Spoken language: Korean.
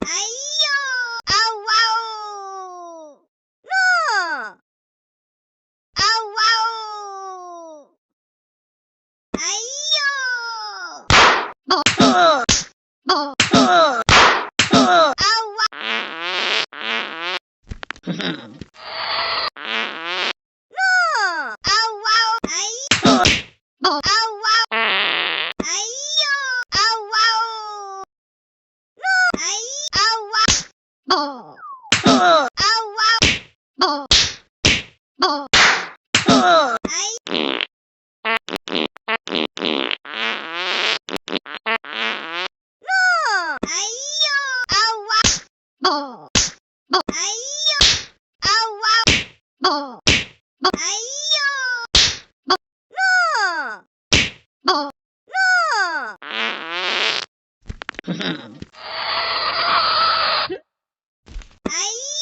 아이요! 아우와우! 너! 아우와우! 아이요! 아우와! 너! 아우와우! 아이! 아우와우! 아이요! 아우와우! 아이! 아우와우! 아우와우! 아이! 아이요! 아우와우! 아이요! 아우와우! 아이요! 너! 아이요!